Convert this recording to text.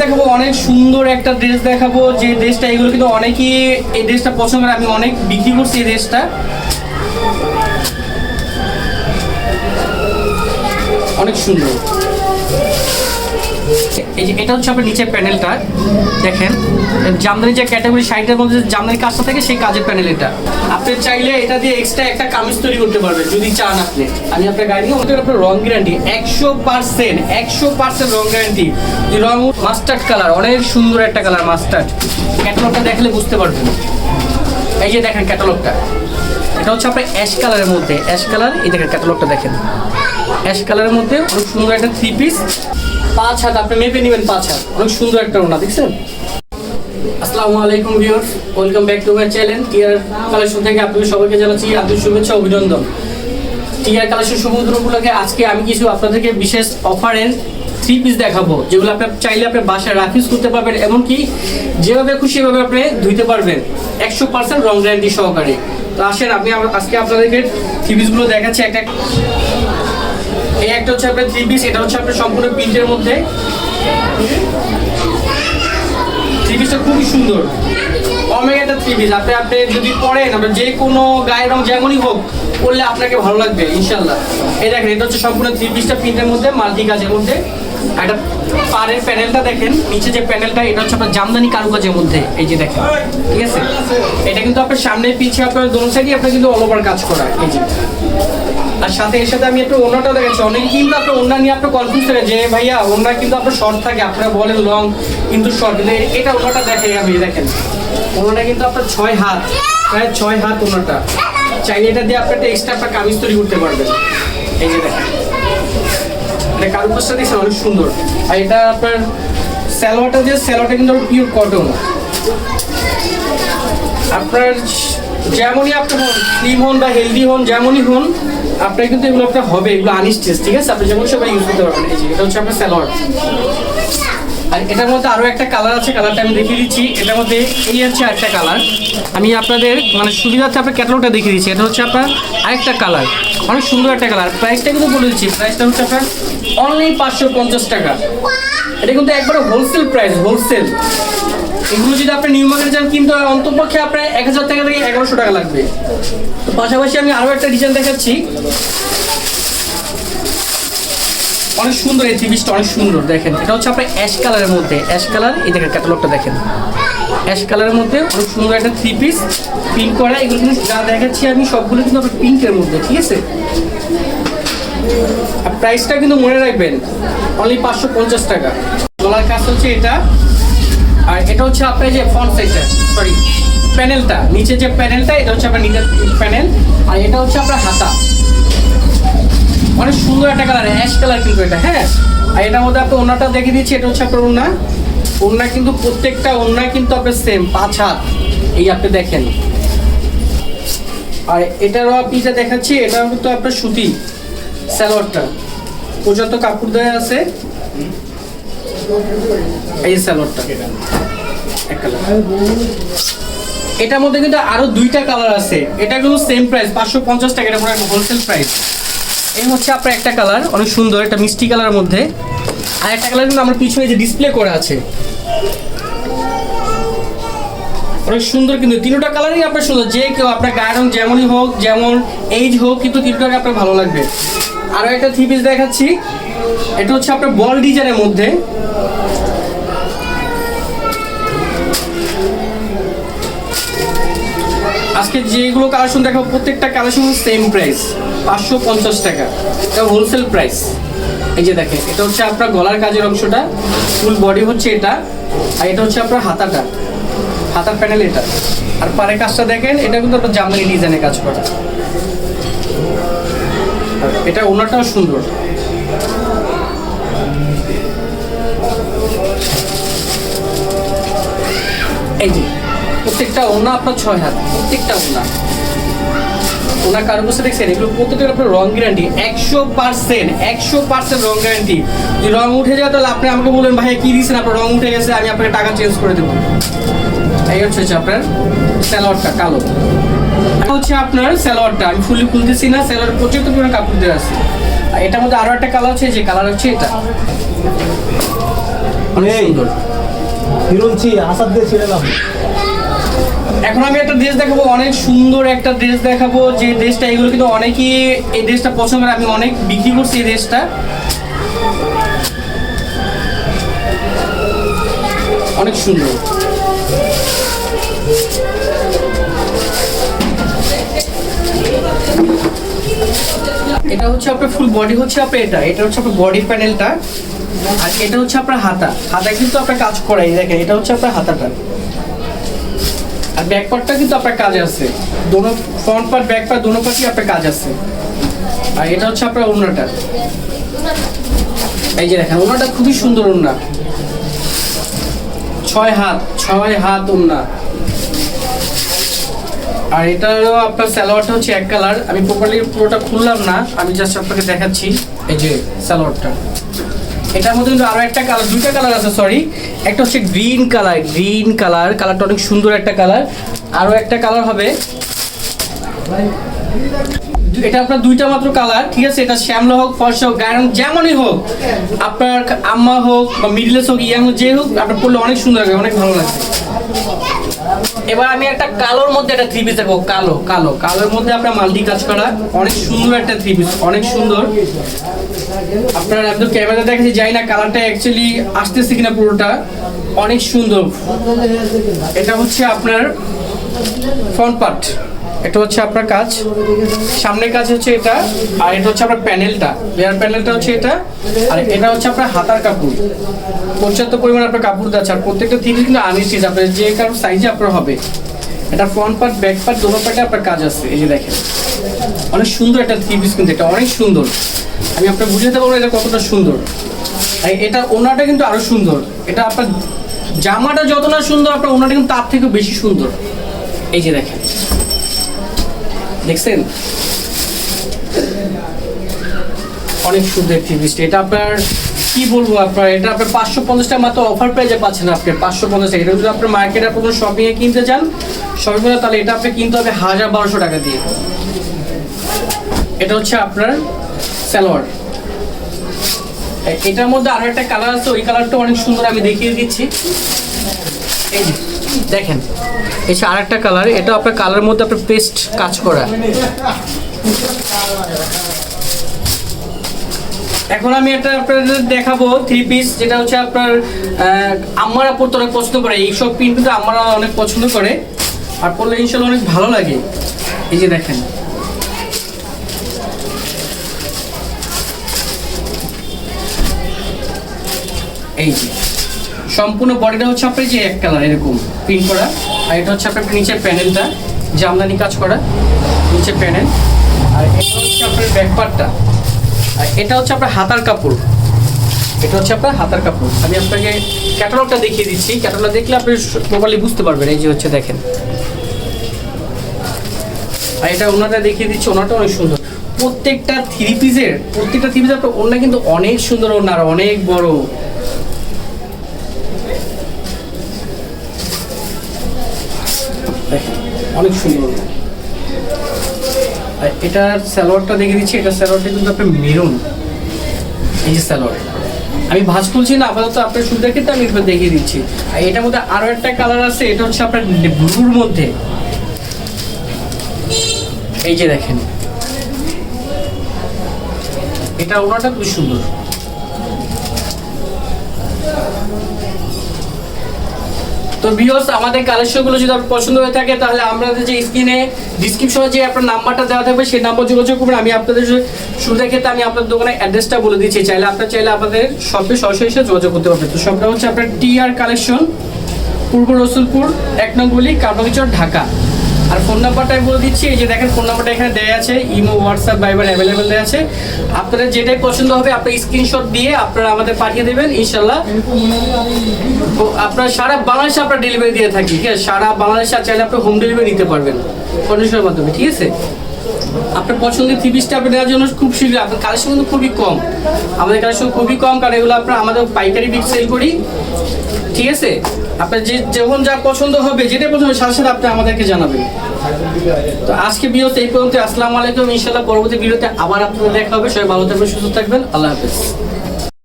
দেখাবো অনেক সুন্দর একটা ড্রেস দেখাবো, যে ড্রেসটা এগুলো কিন্তু অনেকেই এই ড্রেসটা পছন্দ করে। আমি অনেক বিক্রি করছি এই ড্রেসটা, অনেক সুন্দর। এই যে এটা হচ্ছে আপনার নিচের প্যানেলটা দেখেন, জামদানি যে ক্যাটাগরি শাড়িটার মধ্যে জামদানি কাজটা থাকে সেই কাজের প্যানেল এটা। আপনি চাইলে এটা দিয়ে এক্সট্রা একটা কামিজ তৈরি করতে পারবেন যদি চান আপনি। আমি আপনার গাড়ি নিয়ে আপনার রং গ্যারান্টি 100% রং গ্যারান্টি। রং মাস্টার্ড কালার, অনেক সুন্দর একটা কালার মাস্টার্ড। ক্যাটালগটা দেখলে বুঝতে পারবেন। এই যে দেখেন ক্যাটালগটা, এটা হচ্ছে আপনার অ্যাশ কালারের মধ্যে, অ্যাশ কালার। এই দেখেন ক্যাটালগটা দেখেন, অ্যাশ কালারের মধ্যে অনেক সুন্দর একটা 3 পিস, 5 হাত আপনি মেপে নেবেন, 5 হাত। অনেক সুন্দর একটা ওড়না দেখছেন। আসসালামু আলাইকুম viewers, welcome back to my channel TR collection থেকে আপনাদের সবাইকে জানাচ্ছি আন্তরিক শুভেচ্ছা অভিনন্দন। টিআর কালেকশন সমুদ্র উপলক্ষে আজকে আমি কিছু আপনাদেরকে বিশেষ অফারের 3 পিস দেখাবো, যেগুলো আপনি চাইলে আপনি বাসায় রাফিউজ করতে পারবেন, এমনকি যেভাবে খুশি সেভাবে আপনি ধুইতে পারবেন 100% রং গ্যারান্টি সহকারে। তো আসেন আমি আজকে আপনাদেরকে 3 পিসগুলো দেখাচ্ছি একটা। এই একটা হচ্ছে আপনার 3 পিস, এটা হচ্ছে আপনার সম্পূর্ণ প্রিন্টের মধ্যে। 3 পিসটা খুবই সুন্দর, অমেগা একটা 3 পিস। আপনি যদি পরেন, আপনার যে কোনো গায়ের রং যেমনই হোক পরলে আপনাকে ভালো লাগবে ইনশাল্লাহ। এই দেখেন এটা হচ্ছে সম্পূর্ণ 3 পিসটা প্রিন্টের মধ্যে, মাল্টি কাজের মধ্যে। একটা পাড়ের প্যানেলটা দেখেন, নিচে যে প্যানেলটা এটা হচ্ছে আপনার জামদানি কারুকাজের মধ্যে। এই যে দেখেন, ঠিক আছে। এটা কিন্তু আপনার সামনে পিছিয়ে আপনার দোনো সাইডই আপনার কিন্তু অল ওভার কাজ করা। এই যে আর সাথে এর সাথে আমি একটু ওড়নাটাও দেখাচ্ছি। অনেকে কিন্তু আপনার ওড়না নিয়ে আপনার কনফিউজ থাকে যে ভাইয়া ওড়না কিন্তু আপনার শর্ট থাকে, আপনারা বলেন লং কিন্তু শর্ট, কিন্তু এটা ওড়নাটা দেখেন। আমি দেখেন ওড়নাটা কিন্তু আপনার 6 হাত, প্রায় 6 হাত ওড়নাটা। চাইলে এটা দিয়ে আপনার এক্সট্রা আপনার কামিজ তৈরি করতে পারবেন। এই যে দেখেন এটা কারুকাজটা দেখছেন অনেক সুন্দর। আর এটা আপনার স্যালোয়ারটা কিন্তু পিওর কটন। আপনার যেমনই আপনি হন, স্লিম হন বা হেলদি হন, যেমনই হন আপনার কিন্তু এগুলো আপনার হবে, এগুলো আনস্টিচ, ঠিক আছে। আপনি যেমন সবাই ইউজ করতে পারবেন। এই যে এটা হচ্ছে আপনার স্যালোয়ার। আর এটার মধ্যে আরও একটা কালার আছে, কালারটা আমি দেখিয়ে দিচ্ছি। এটার মধ্যে এই হচ্ছে আরেকটা কালার, আমি আপনাদের মানে সুবিধার্থে আপনার ক্যাটালগটা দেখিয়ে দিচ্ছি। এটা হচ্ছে আপনার আরেকটা কালার, অনেক সুন্দর একটা কালার। প্রাইসটা কিন্তু বলে দিচ্ছি, প্রাইসটা হচ্ছে আপনার অনলি 550 টাকা। এটা কিন্তু একবারে হোলসেল প্রাইস, হোলসেল। এগুলো যদি আপনি নিউ মার্কেটে যান কিন্তু অন্তপক্ষে আপনার 1000 টাকা থেকে 1100 টাকা লাগবে। তো পাশাপাশি আমি আরও একটা ডিজাইন দেখাচ্ছি, অনেক সুন্দর। এই 3 পিসটা অনেক সুন্দর দেখেন। এটা হচ্ছে আপনার অ্যাশ কালারের মধ্যে, অ্যাশ কালার। এই দেখেন ক্যাটালগটা দেখেন, অ্যাশ কালারের মধ্যে অনেক সুন্দর একটা 3 পিস প্রিন্ট করা। এগুলো কিন্তু যা দেখাচ্ছি আমি সবগুলো কিন্তু আপনার প্রিন্টের মধ্যে, ঠিক আছে। আর প্রাইসটা কিন্তু মনে রাখবেন অনলি 550 টাকা। গলার কাজ হচ্ছে এটা, আর এটা হচ্ছে আপনার যে ফ্রন্ট সাইডটা, সরি প্যানেলটা, নিচে যে প্যানেলটা এটা হচ্ছে আপনার নিচের প্যানেল। আর এটা হচ্ছে আপনার হাতা, অনেক সুন্দর একটা কালার, অ্যাশ কালার কিন্তু এটা, হ্যাঁ। আর এটার মধ্যে আপনি ওড়নাটা দেখে দিচ্ছি। এটা হচ্ছে আপনার ওড়না, ওড়না কিন্তু প্রত্যেকটা ওড়না কিন্তু আপনার সেম 5 হাত। এই আপনি দেখেন। আর এটারও আপনি যা দেখাচ্ছি এটাও কিন্তু আপনার সুতি সালোয়ারটা, পর্যাপ্ত কাপড় দেওয়া আছে। এই সালোয়ারটা এক কালার। এটার মধ্যে কিন্তু আরো 2টা কালার আছে। এটা কিন্তু সেম প্রাইস 550 টাকা, এটা পুরো হোলসেল প্রাইস। এই হচ্ছে আপনার একটা কালার, অনেক সুন্দর, একটা মিষ্টি কালারের মধ্যে। আর একটা কালার কিন্তু আমার পিছনে যে ডিসপ্লে করা আছে, অনেক সুন্দর। কিন্তু 3টা কালারই আপনার সুন্দর, যে কেউ আপনার গায়ের রং যেমনই হোক, যেমন এইজ হোক, কিন্তু 3টাকে আপনার ভালো লাগবে। আরও একটা 3 পিস দেখাচ্ছি, এটা হচ্ছে আপনার বল ডিজাইনের মধ্যে। আজকে যেগুলো কালেকশন দেখাবো প্রত্যেকটা কালেকশন সেম প্রাইস 550 টাকা, এটা হোলসেল প্রাইস। এই যে দেখেন এটা হচ্ছে আপনার গলার কাজের অংশটা, ফুল বডি হচ্ছে এটা। আর এটা হচ্ছে আপনার হাতাটা, হাতার প্যানেল এটা। আর পাড়ের কাজটা দেখেন, এটা কিন্তু আপনার জামদানি ডিজাইনের কাজ করা। এটা ওনাটাও সুন্দর। এই যে প্রত্যেকটা ওড়না আপনার 6 হাত, প্রত্যেকটা ওড়না। ওনার কারুকাজটা দেখছেন, এগুলো প্রত্যেকটা আপনার রং গ্যারান্টি 100% রং গ্যারান্টি। যদি রং উঠে যায় তাহলে আপনি আমাকে বলবেন ভাই কি দিয়েছেন, আপনার রং উঠে গেছে, আমি আপনাকে টাকা চেঞ্জ করে দেবো। এই হচ্ছে আপনার সালোয়ারটা কালো। হচ্ছে আপনার সালোয়ারটা আমি ফুলি খুলতেছি না, সালোয়ার পর্যন্ত পুরো কাপড় দেওয়া আছে। আর এটার মধ্যে আরো একটা কালার আছে, যে কালার হচ্ছে এটা অনেক সুন্দর। হিরোঞ্চি আসাদ দিয়ে ছিলাম। এখন আমি একটা ড্রেস দেখাবো, অনেক সুন্দর একটা ড্রেস দেখাবো, যে ড্রেসটা এগুলো কিন্তু অনেকেই এই ড্রেসটা পছন্দ করে, আমি অনেক বিক্রি করছি এই ড্রেসটা। অনেক সুন্দর। এটা হচ্ছে আপনার ফুল বডি, হচ্ছে আপনার এটা হচ্ছে আপনার বডি প্যানেলটা, আর এটা হচ্ছে আপনার হাতা কিন্তু আপনার কাজ করাই, দেখেন এটা হচ্ছে আপনার হাতাটা, আর ব্যাক পার্টটা কিন্তু আপনার কাজ আছে, দোনো ফ্রন্ট পার্ট ব্যাক পার্ট দোনো পার্টই আপনার কাজ আছে। আর এটা হচ্ছে আপনার ওড়নাটা, এই যে দেখেন ওড়নাটা খুবই সুন্দর ওড়না, 6 হাত ওড়না। আর এটারও আপনার সালোয়ারটা হচ্ছে এক কালার, আমি প্রপারলি পুরোটা খুললাম না, আমি জাস্ট আপনাকে দেখাচ্ছি। এই যে সালোয়ারটা, এটার মধ্যে কিন্তু আরো একটা কালার, দুইটা কালার আছে, সরি, একটা হচ্ছে গ্রিন কালারটা অনেক সুন্দর একটা কালার, আরো একটা কালার হবে, এটা আপনার দুইটা মাত্র কালার, ঠিক আছে। এটা শ্যামলা হোক, ফর্সা হোক, গায়ের রং যেমনই হোক, আপনার আম্মা হোক বা মিডলেস হোক, ইয়াং হোক, যে হোক, আপনার পরলে অনেক সুন্দর লাগবে, অনেক ভালো লাগবে। এবার আমি একটা কালোর মধ্যে একটা থ্রি পিস দেখবো, কালোর মধ্যে আপনার মাল্টি কাজ করা, অনেক সুন্দর একটা থ্রি পিস, অনেক সুন্দর। আপনার একদম ক্যামেরা দেখেছি, যাই না কালারটা অ্যাকচুয়ালি আসতেছে কিনা, পুরোটা অনেক সুন্দর। এটা হচ্ছে আপনার ফ্রন্ট পার্ট, এটা হচ্ছে আপনার কাজ, সামনের কাজ হচ্ছে এটা, আর এটা হচ্ছে আপনার প্যানেলটা, লেয়ার প্যানেলটা হচ্ছে এটা, আর এটা হচ্ছে আপনার হাতার কাপড়, পর্যাপ্ত পরিমাণ আপনার কাপড় দিচ্ছে, আর প্রত্যেকটা থ্রি পিস কিন্তু আনস্টিচ, আপনার যে কারো সাইজে আপনার হবে। এটা ফ্রন্ট পার্ট ব্যাক পার্ট দোনো পার্টে আপনার কাজ আছে, এই যে দেখেন অনেক সুন্দর একটা থ্রি পিস, কিন্তু এটা অনেক সুন্দর, আমি আপনার বুঝাতে পারবো এটা কতটা সুন্দর। আর এটা ওনাটা কিন্তু আরো সুন্দর, এটা আপনার জামাটা যত না সুন্দর, আপনার ওনাটা কিন্তু তার থেকেও বেশি সুন্দর। এই যে দেখেন, দেখছেন অনেক সুন্দর থ্রি পিস। এটা আপনার কি বলবো, আপনার এটা আপনার 550 টাকা মাত্র অফার প্রাইজে পাচ্ছেন আপনি, 550 টাকা। এটা যদি আপনার মার্কেটে কোনো শপিং এ কিনতে চান শপিং এ, তাহলে এটা আপনি কিনতে হবে 1200 টাকা দিয়ে। এটা হচ্ছে আপনার সালোয়ার, এটার মধ্যে আরো একটা কালার আছে, ওই কালারটা অনেক সুন্দর, আমি দেখিয়ে দিচ্ছি। এই যে দেখেন, এটা আরেকটা কালার, এটা আপনার কালারের মধ্যে আপনার পেস্ট কাজ করা। এখন আমি একটা আপনাদের দেখাবো থ্রি পিস, যেটা হচ্ছে আপনার আম্মারা পড়তে অনেক পছন্দ করে, এইসব প্রিন্ট কিন্তু আম্মারা অনেক পছন্দ করে, আর পড়লে ইনশাল্লাহ অনেক ভালো লাগে। এই যে দেখেন, এই যে সম্পূর্ণ বডিটা হচ্ছে আপনার যে এক কালার এরকম প্রিন্ট করা, আর এটা হচ্ছে আপনার নিচের প্যানেলটা জামদানি কাজ করা, নিচে প্যানেল, আর এটা হচ্ছে আপনার ব্যাক পার্টটা, আর এটা হচ্ছে আপনার হাতার কাপড়, এটা হচ্ছে আপনার হাতার কাপড়। আমি আপনাকে ক্যাটালগটা দেখিয়ে দিচ্ছি, ক্যাটালগ দেখলে আপনি প্রপারলি বুঝতে পারবেন। এই যে হচ্ছে দেখেন, আর এটা ওনাটা দেখিয়ে দিচ্ছি, ওনাটা অনেক সুন্দর। প্রত্যেকটা থ্রি পিসের আপনার ওনা কিন্তু অনেক সুন্দর, ওনার অনেক বড়। অনেক সুন্দর। আর এটার সালোয়ারটা দেখিয়ে দিচ্ছি, এটা সালোয়ারটা কিন্তু আপনার মেরুন, এই যে সালোয়ার, আমি ভাঁজ খুলছি না আপাতত, আপনার সুবিধার ক্ষেত্রে আমি একবার দেখিয়ে দিচ্ছি। আর এটার মধ্যে আরো একটা কালার আছে, এটা হচ্ছে আপনার ব্লুর মধ্যে, এই যে দেখেন, এটা ওনাটা খুব সুন্দর। তো ভিউয়ার্স, আমাদের কালেকশনগুলো যদি আপনার পছন্দ হয়ে থাকে, তাহলে আমাদের যে স্ক্রিনে ডিসক্রিপশনে যে আপনার নাম্বারটা দেওয়া থাকবে, সেই নাম্বার যোগাযোগ করবেন। আমি আপনাদের সুবিধার ক্ষেত্রে আমি আপনার দোকানের অ্যাড্রেসটা বলে দিচ্ছি, চাইলে আমাদের শপে সরাসরি এসে যোগাযোগ করতে পারবেন। তো শপটা হচ্ছে আপনার টিআর কালেকশন, পূর্ব রসুলপুর 1 নং গলি, কারবাগিচর, ঢাকা। আর ফোন নাম্বারটা আমি বলে দিচ্ছি, এই যে দেখেন ফোন নাম্বারটা এখানে দেওয়া আছে, ইমো, হোয়াটসঅ্যাপ, ভাইবার অ্যাভেলেবেল দেওয়া আছে। আপনাদের যেটাই পছন্দ হবে আপনার স্ক্রিনশট দিয়ে আপনারা আমাদের পাঠিয়ে দেবেন, ইনশাল্লাহ আপনার সারা বাংলাদেশে আপনার ডেলিভারি দিয়ে থাকি, ঠিক আছে। সারা বাংলাদেশে চাইলে আপনি হোম ডেলিভারি নিতে পারবেন কন্ডিশনের মাধ্যমে, ঠিক আছে। আপনার পছন্দের থ্রি পিসটা আপনি দেওয়ার জন্য খুব শীঘ্র, আপনার কালেকশন কিন্তু খুবই কম, আমাদের কালেকশন খুবই কম, কারণ এগুলো আপনার আমাদের পাইকারি বিক্রি সেল করি, ঠিক আছে। আপনার যখন যা পছন্দ হবে, যেটা পছন্দ হবে, সাথে সাথে আপনি আমাদেরকে জানাবেন। তো আজকে ভিডিওতে এই পর্যন্ত। আসসালামু আলাইকুম, ইনশাআল্লাহ পরবর্তী ভিডিওতে আবার আপনাদের দেখা হবে। সবাই ভালো থাকবেন, সুস্থ থাকবেন, আল্লাহ হাফেজ।